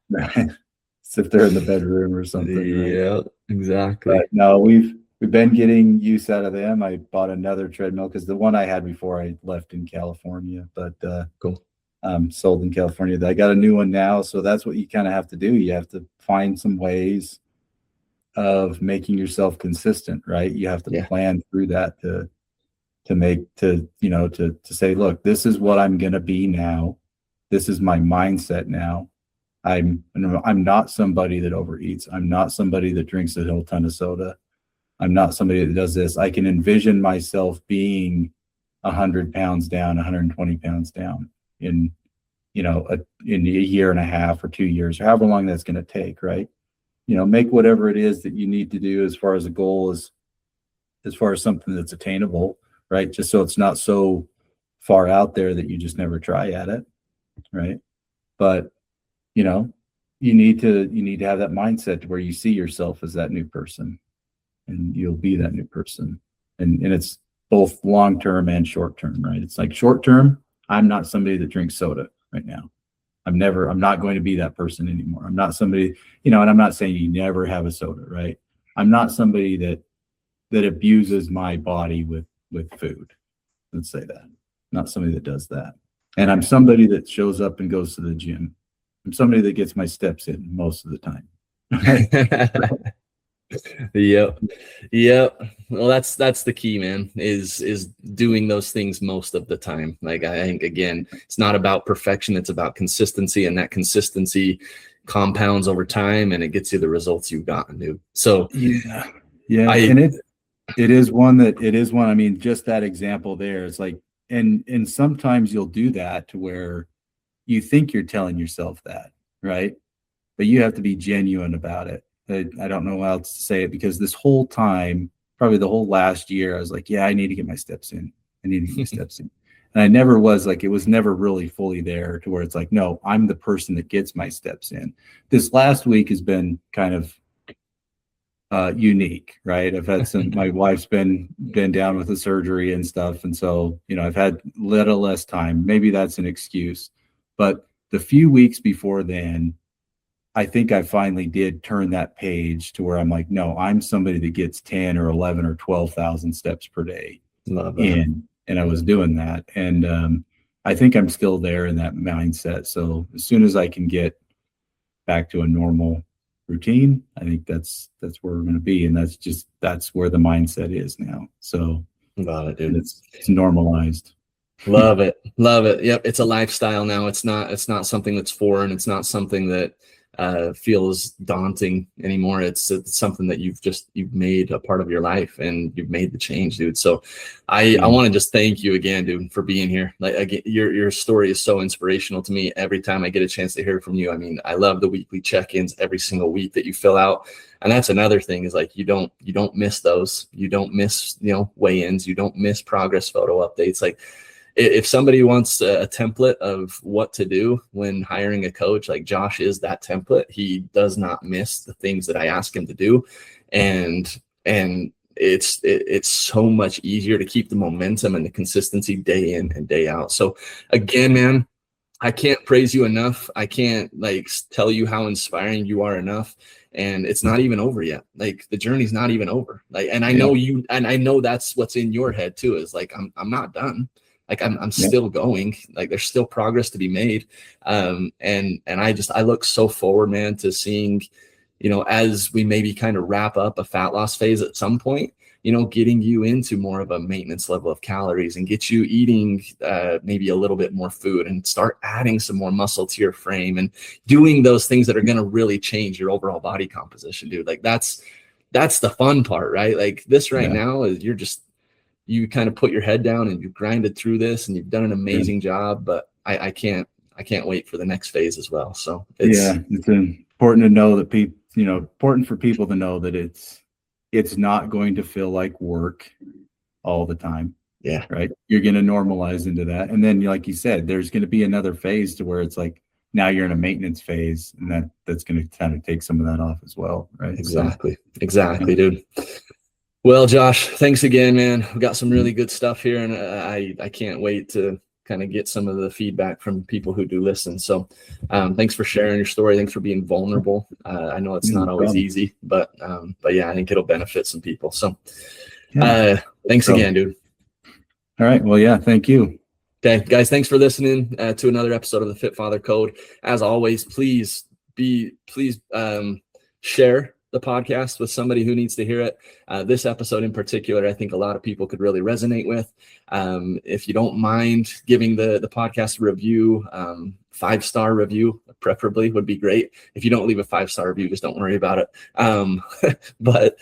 Right? As if they're in the bedroom or something. Right? Yeah, exactly. But no, we've been getting use out of them. I bought another treadmill because the one I had before I left in California, but Cool. Sold in California. I got a new one now. So that's what you kind of have to do. You have to find some ways of making yourself consistent, right? You have to plan through that to say, look, this is what I'm going to be now. This is my mindset now. I'm not somebody that overeats. I'm not somebody that drinks a whole ton of soda. I'm not somebody that does this. I can envision myself being 100 pounds down, 120 pounds down in a year and a half or 2 years, or however long that's going to take, right? Make whatever it is that you need to do as far as a goal, as far as something that's attainable, right? Just so it's not so far out there that you just never try at it, right? But you need to have that mindset to where you see yourself as that new person, and you'll be that new person. And it's both long-term and short-term, right? It's like short-term, I'm not somebody that drinks soda right now. I'm not going to be that person anymore. I'm not somebody, and I'm not saying you never have a soda, right? I'm not somebody that abuses my body with food. Let's say that. Not somebody that does that. And I'm somebody that shows up and goes to the gym. I'm somebody that gets my steps in most of the time. Yep. Well, that's the key, man, is doing those things most of the time. Like, I think, again, it's not about perfection. It's about consistency, and that consistency compounds over time, and it gets you the results you've gotten, dude. So yeah. And it is one. I mean, just that example there, it's like, and sometimes you'll do that to where you think you're telling yourself that, right? But you have to be genuine about it. I don't know how else to say it, because this whole time, probably the whole last year, I was like, yeah, I need to get my steps in. I need to get my steps in. And I never was like, it was never really fully there to where it's like, no, I'm the person that gets my steps in. This last week has been kind of unique, right? I've had my wife's been down with the surgery and stuff. And so, I've had little less time. Maybe that's an excuse. But the few weeks before then, I think I finally did turn that page to where I'm like, no, I'm somebody that gets 10 or 11 or 12,000 steps per day in. And I was doing that. And I think I'm still there in that mindset. So as soon as I can get back to a normal routine, I think that's where we're going to be. And that's where the mindset is now. So got it, dude. It's normalized. Love it. Yep. It's a lifestyle now. It's not something that's foreign. It's not something that feels daunting anymore. It's something that you've made a part of your life, and you've made the change, dude. So I want to just thank you again, dude, for being here. Like, again, your story is so inspirational to me every time I get a chance to hear from you. I mean, I love the weekly check-ins every single week that you fill out. And that's another thing, is like, you don't miss those. You don't miss, weigh-ins. You don't miss progress photo updates. Like, if somebody wants a template of what to do when hiring a coach, like, Josh is that template. He does not miss the things that I ask him to do. And it's so much easier to keep the momentum and the consistency day in and day out. So again, man, I can't praise you enough. I can't tell you how inspiring you are enough. And it's not even over yet. Like, the journey's not even over. And I know you, and I know that's what's in your head too, is like, I'm not done. Like, I'm still going. Like, there's still progress to be made. And I look so forward, man, to seeing, as we maybe kind of wrap up a fat loss phase at some point, getting you into more of a maintenance level of calories, and get you eating maybe a little bit more food, and start adding some more muscle to your frame, and doing those things that are going to really change your overall body composition, dude. Like, that's the fun part, right? Like, this right now is you kind of put your head down and you grinded through this, and you've done an amazing job, but I can't wait for the next phase as well. So it's important to know that important for people to know that it's not going to feel like work all the time. Yeah. Right. You're going to normalize into that. And then, like you said, there's going to be another phase to where it's like, now you're in a maintenance phase, and that's going to kind of take some of that off as well. Right. Exactly, dude. Well, Josh, thanks again, man. We got some really good stuff here, and I can't wait to kind of get some of the feedback from people who do listen. So thanks for sharing your story. Thanks for being vulnerable. I know it's not always easy, but yeah, I think it'll benefit some people. So thanks again, dude. All right. Well, yeah, thank you. Okay, guys, thanks for listening to another episode of the Fit Father Code. As always, please share the podcast with somebody who needs to hear it. This episode in particular, I think a lot of people could really resonate with. If you don't mind giving the podcast a review, 5-star review preferably would be great. If you don't leave a 5-star review, just don't worry about it. But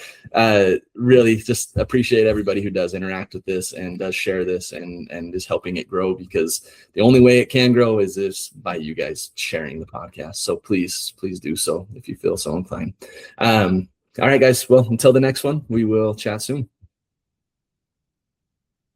really just appreciate everybody who does interact with this and does share this and is helping it grow, because the only way it can grow is by you guys sharing the podcast. So please do so if you feel so inclined. All right, guys. Well, until the next one, we will chat soon.